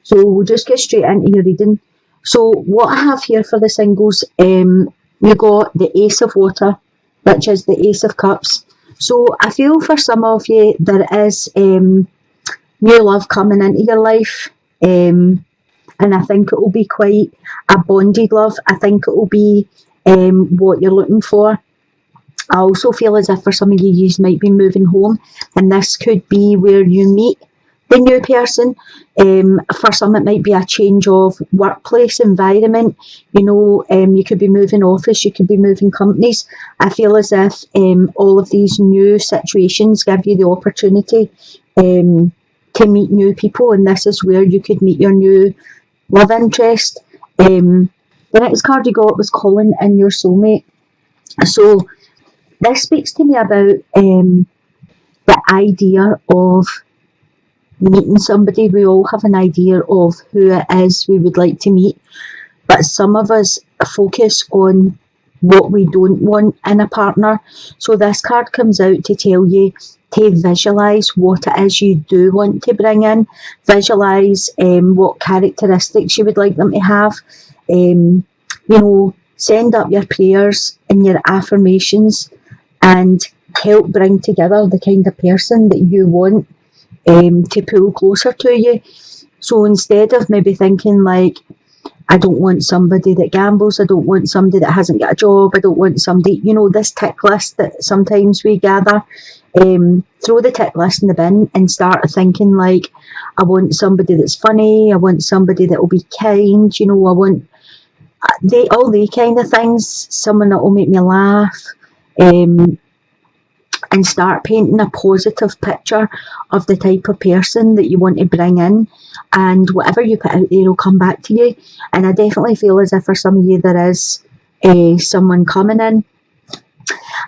So we'll just get straight into your reading. So what I have here for the singles, you got the Ace of Water, which is the Ace of Cups. So I feel for some of you there is new love coming into your life, and I think it will be quite a bonded love. I think it will be what you're looking for. I also feel as if for some of you, you might be moving home, and this could be where you meet the new person. For some, it might be a change of workplace environment. You could be moving office, you could be moving companies. I feel as if all of these new situations give you the opportunity to meet new people, and this is where you could meet your new love interest. The next card you got was Calling in Your Soulmate. So this speaks to me about the idea of meeting somebody. We all have an idea of who it is we would like to meet, but some of us focus on what we don't want in a partner. So this card comes out to tell you to visualise what it is you do want to bring in. Visualise what characteristics you would like them to have. Send up your prayers and your affirmations and help bring together the kind of person that you want to pull closer to you. So instead of maybe thinking like, I don't want somebody that gambles, I don't want somebody that hasn't got a job, I don't want somebody, this tick list that sometimes we gather, throw the tick list in the bin and start thinking like, I want somebody that's funny, I want somebody that will be kind, I want all the kind of things, someone that will make me laugh, and start painting a positive picture of the type of person that you want to bring in, and whatever you put out there will come back to you. And I definitely feel as if for some of you there is someone coming in.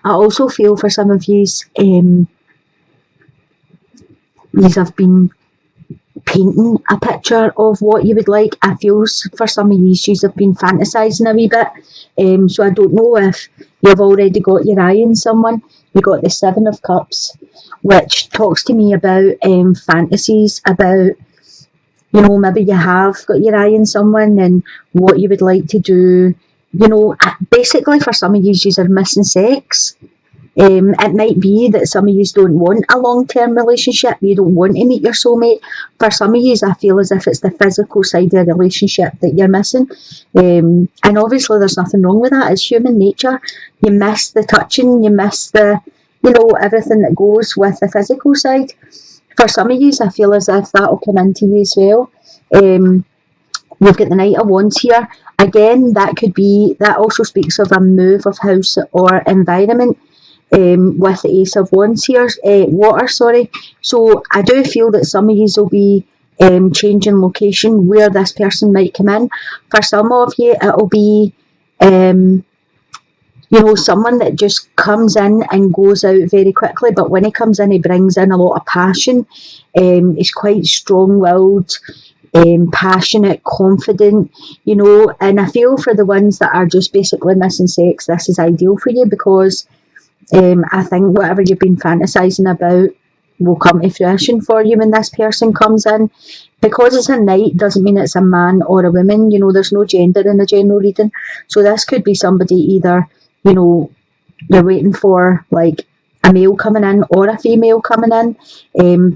I also feel for some of you have been painting a picture of what you would like. I feel for some of you have been fantasising a wee bit, so I don't know if you've already got your eye on someone. You got the Seven of Cups, which talks to me about fantasies, about, maybe you have got your eye on someone and what you would like to do. Basically for some of you are missing sex. It might be that some of you don't want a long-term relationship, you don't want to meet your soulmate. For some of you, I feel as if it's the physical side of the relationship that you're missing. And obviously there's nothing wrong with that, it's human nature. You miss the touching, you miss the, everything that goes with the physical side. For some of you, I feel as if that will come into you as well. You've got the Knight of Wands here. Again, that also speaks of a move of house or environment. With the Ace of Wands here, water, sorry. So I do feel that some of you will be changing location where this person might come in. For some of you, it'll be, someone that just comes in and goes out very quickly, but when he comes in, he brings in a lot of passion. He's quite strong-willed, passionate, confident, and I feel for the ones that are just basically missing sex, this is ideal for you, because I think whatever you've been fantasising about will come to fruition for you when this person comes in. Because it's a knight doesn't mean it's a man or a woman, there's no gender in the general reading. So this could be somebody either, you're waiting for like a male coming in or a female coming in,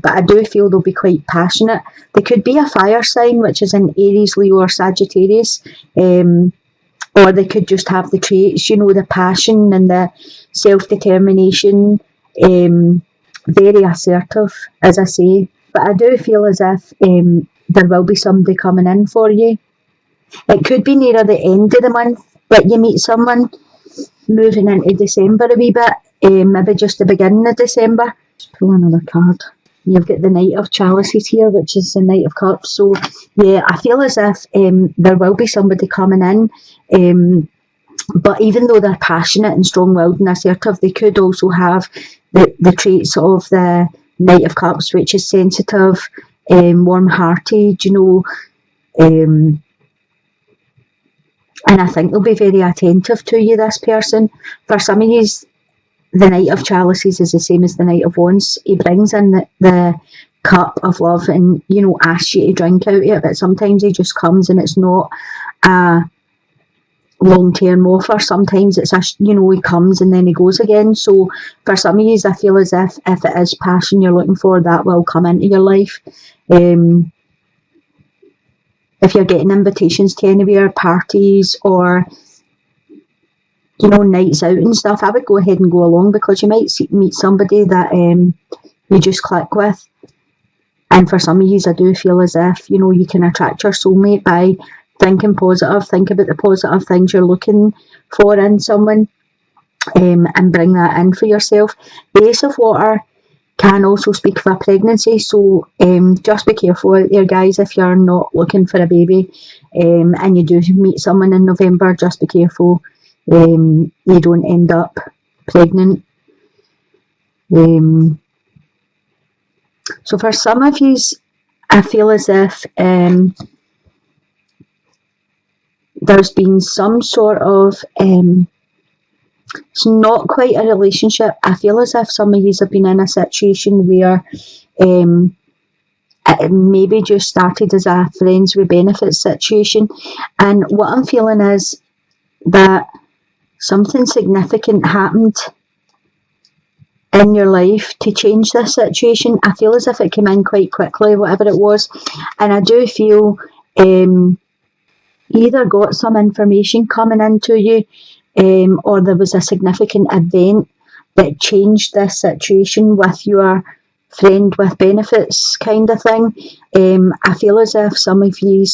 but I do feel they'll be quite passionate. They could be a fire sign, which is an Aries, Leo or Sagittarius, or they could just have the traits, the passion and the self-determination, very assertive, as I say. But I do feel as if there will be somebody coming in for you. It could be nearer the end of the month that you meet someone, moving into December a wee bit, maybe just the beginning of December. Let's pull another card. You've got the Knight of Chalices here, which is the Knight of Cups. So, yeah, I feel as if there will be somebody coming in. But even though they're passionate and strong-willed and assertive, they could also have the traits of the Knight of Cups, which is sensitive, warm-hearted, and I think they'll be very attentive to you, this person. For some of you, the Knight of Chalices is the same as the Knight of Wands. He brings in the cup of love and, you know, asks you to drink out of it, but sometimes he just comes and it's not a long-term offer. Sometimes it's you know, he comes and then he goes again. So for some of you, I feel as if it is passion you're looking for, that will come into your life. If you're getting invitations to anywhere, parties or, you know, nights out and stuff, I would go ahead and go along, because you might meet somebody that you just click with. And for some of you, I do feel as if, you know, you can attract your soulmate by thinking positive. Think about the positive things you're looking for in someone, and bring that in for yourself. The Ace of Water can also speak of a pregnancy, so just be careful out there, guys, if you're not looking for a baby, and you do meet someone in November. Just be careful you don't end up pregnant. So for some of you, I feel as if there's been some sort of, it's not quite a relationship. I feel as if some of you have been in a situation where it maybe just started as a friends with benefits situation. And what I'm feeling is that something significant happened in your life to change this situation. I feel as if it came in quite quickly, whatever it was. And I do feel either got some information coming into you, or there was a significant event that changed this situation with your friend with benefits kind of thing. I feel as if some of you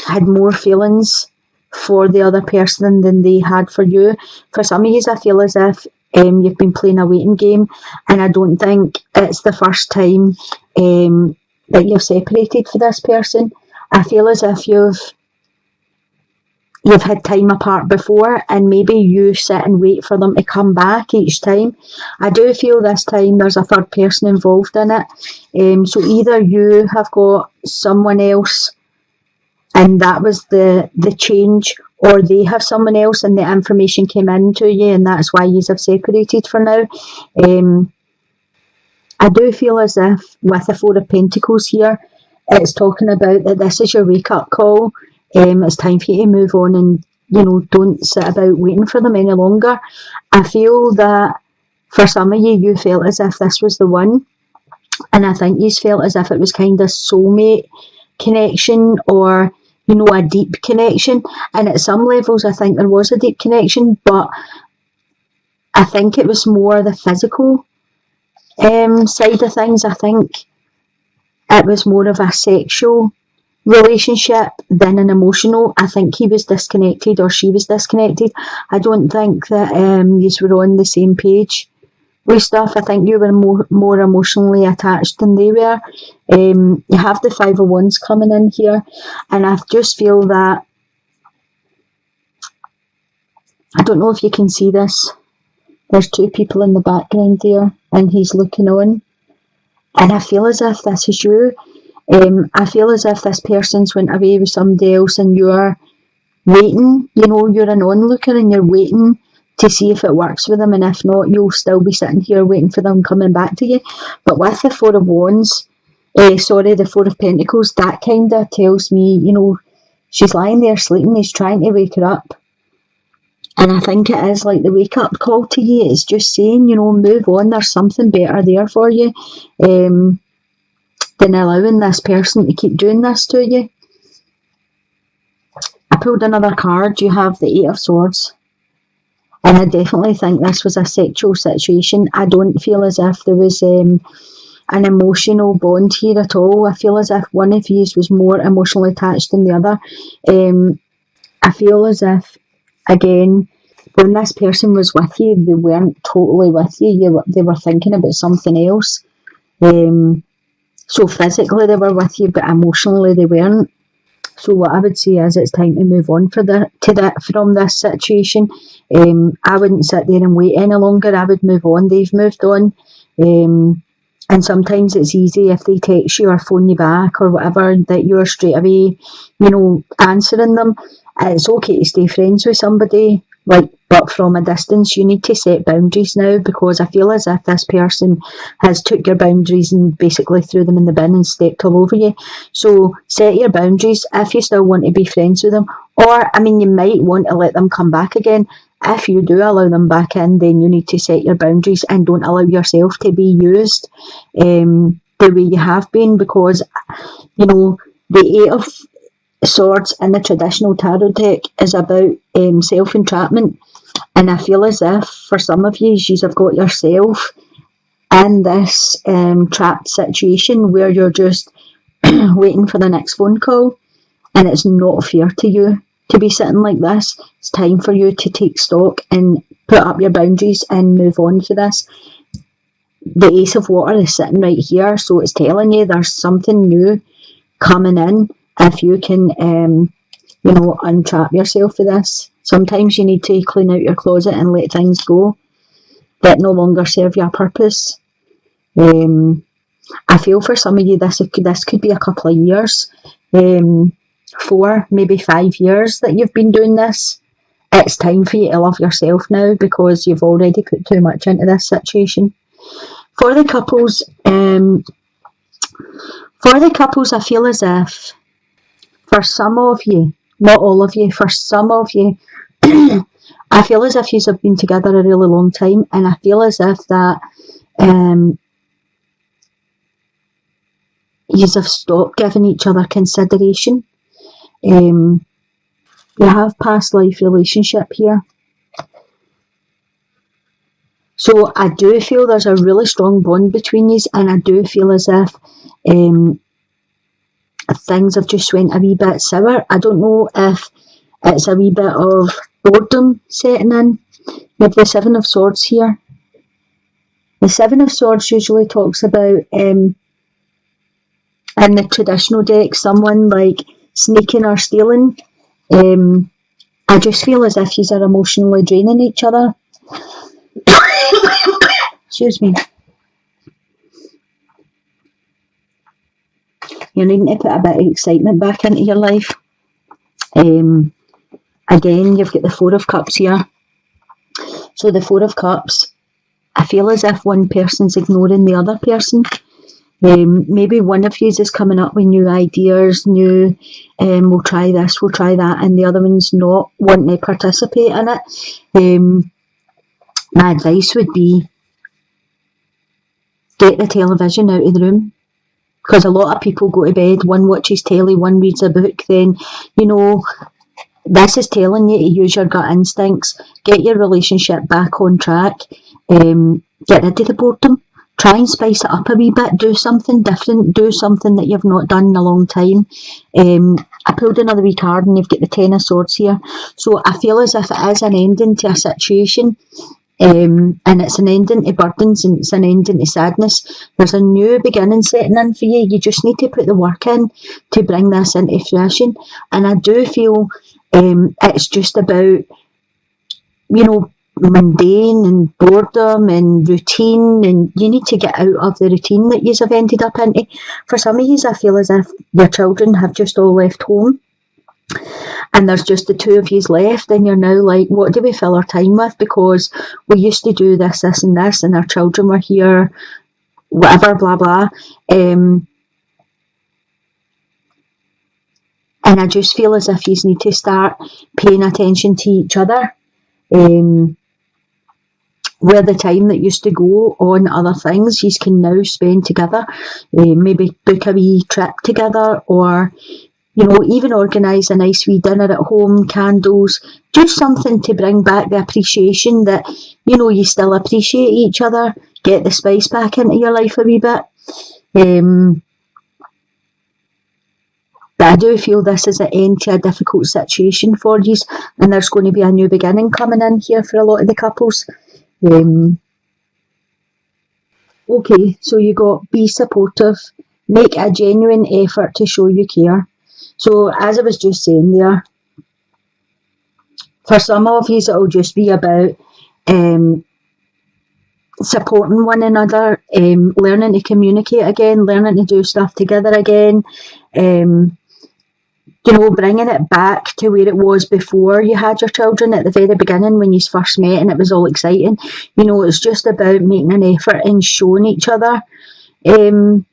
had more feelings for the other person than they had for you. For some of you, I feel as if you've been playing a waiting game, and I don't think it's the first time that you've separated for this person. I feel as if you've had time apart before, and maybe you sit and wait for them to come back each time. I do feel this time there's a third person involved in it. So either you have got someone else and that was the change, or they have someone else and the information came into you and that's why you have separated for now. I do feel as if with the Four of Pentacles here, it's talking about that this is your wake up call. It's time for you to move on and, you know, don't sit about waiting for them any longer. I feel that for some of you, you felt as if this was the one, and I think you felt as if it was kind of soulmate connection, or, you know, a deep connection. And at some levels, I think there was a deep connection, but I think it was more the physical side of things. I think it was more of a sexual relationship than an emotional. I think he was disconnected or she was disconnected. I don't think that you were on the same page with stuff. I think you were more emotionally attached than they were. You have the Five of Wands coming in here, and I just feel that, I don't know if you can see this, there's two people in the background there and he's looking on, and I feel as if this is you. I feel as if this person's went away with somebody else and you're waiting, you know, you're an onlooker and you're waiting to see if it works with them, and if not, you'll still be sitting here waiting for them coming back to you. But with the Four of Wands, the Four of Pentacles, that kind of tells me, you know, she's lying there sleeping, he's trying to wake her up. And I think it is like the wake up call to you. It's just saying, you know, move on, there's something better there for you. Than allowing this person to keep doing this to you. I pulled another card. You have the Eight of Swords. And I definitely think this was a sexual situation. I don't feel as if there was an emotional bond here at all. I feel as if one of you was more emotionally attached than the other. I feel as if, again, when this person was with you, they weren't totally with you. They were thinking about something else. So physically they were with you, but emotionally they weren't. So what I would say is it's time to move on from this situation. I wouldn't sit there and wait any longer. I would move on. They've moved on. And sometimes it's easy if they text you or phone you back or whatever, that you're straight away, you know, answering them. It's okay to stay friends with somebody. Like, but from a distance. You need to set boundaries now, because I feel as if this person has took your boundaries and basically threw them in the bin and stepped all over you. So set your boundaries if you still want to be friends with them. Or, I mean, you might want to let them come back again. If you do allow them back in, then you need to set your boundaries and don't allow yourself to be used the way you have been, because, you know, the Eight of Swords in the traditional tarot deck is about self-entrapment, and I feel as if for some of you, you have got yourself in this trapped situation where you're just waiting for the next phone call, and it's not fair to you to be sitting like this. It's time for you to take stock and put up your boundaries and move on to this. The Ace of Water is sitting right here, so it's telling you there's something new coming in if you can, you know, untrap yourself for this. Sometimes you need to clean out your closet and let things go that no longer serve your purpose. I feel for some of you this could be a couple of years, 4, maybe 5 years that you've been doing this. It's time for you to love yourself now, because you've already put too much into this situation. For the couples, I feel as if for some of you, not all of you, for some of you, I feel as if you have been together a really long time, and I feel as if that you have stopped giving each other consideration. You have past life relationship here. So I do feel there's a really strong bond between you, and I do feel as if things have just went a wee bit sour. I don't know if it's a wee bit of boredom setting in. We have the Seven of Swords here. The Seven of Swords usually talks about, in the traditional deck, someone like sneaking or stealing. I just feel as if you are emotionally draining each other. Excuse me. You're needing to put a bit of excitement back into your life. Again, you've got the Four of Cups here. So the Four of Cups, I feel as if one person's ignoring the other person. Maybe one of you is coming up with new ideas, we'll try this, we'll try that, and the other one's not wanting to participate in it. My advice would be, get the television out of the room, because a lot of people go to bed, one watches telly, one reads a book. Then, you know, this is telling you to use your gut instincts, get your relationship back on track, get rid of the boredom, try and spice it up a wee bit, do something different, do something that you've not done in a long time. I pulled another wee card and you've got the Ten of Swords here. So I feel as if it is an ending to a situation. And it's an ending to burdens, and it's an ending to sadness. There's a new beginning setting in for you. You just need to put the work in to bring this into fruition. And I do feel it's just about, you know, mundane and boredom and routine, and you need to get out of the routine that you have ended up into. For some of you, I feel as if your children have just all left home, and there's just the two of you left, and you're now like, what do we fill our time with? Because we used to do this, this and this, and our children were here, whatever, blah, blah. And I just feel as if you need to start paying attention to each other. Where the time that used to go on other things, you can now spend together. Maybe book a wee trip together, or, you know, even organise a nice wee dinner at home, candles, just something to bring back the appreciation that, you know, you still appreciate each other, get the spice back into your life a wee bit. But I do feel this is an end to a difficult situation for you, and there's going to be a new beginning coming in here for a lot of the couples. Okay, so you got be supportive, make a genuine effort to show you care. So as I was just saying there, for some of you it'll just be about supporting one another, learning to communicate again, learning to do stuff together again, bringing it back to where it was before you had your children at the very beginning when you first met and it was all exciting. It's just about making an effort and showing each other, that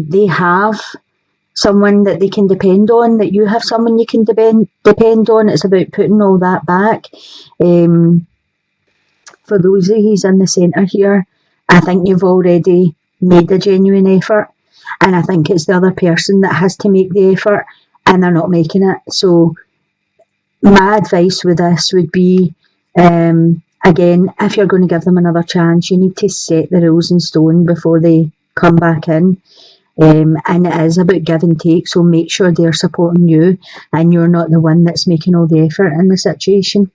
they have someone that they can depend on, that you have someone you can depend on. It's about putting all that back. For those of you in the centre here, I think you've already made a genuine effort, and I think it's the other person that has to make the effort and they're not making it. So my advice with this would be, again, if you're going to give them another chance, you need to set the rules in stone before they come back in. And it is about give and take, so make sure they're supporting you and you're not the one that's making all the effort in the situation.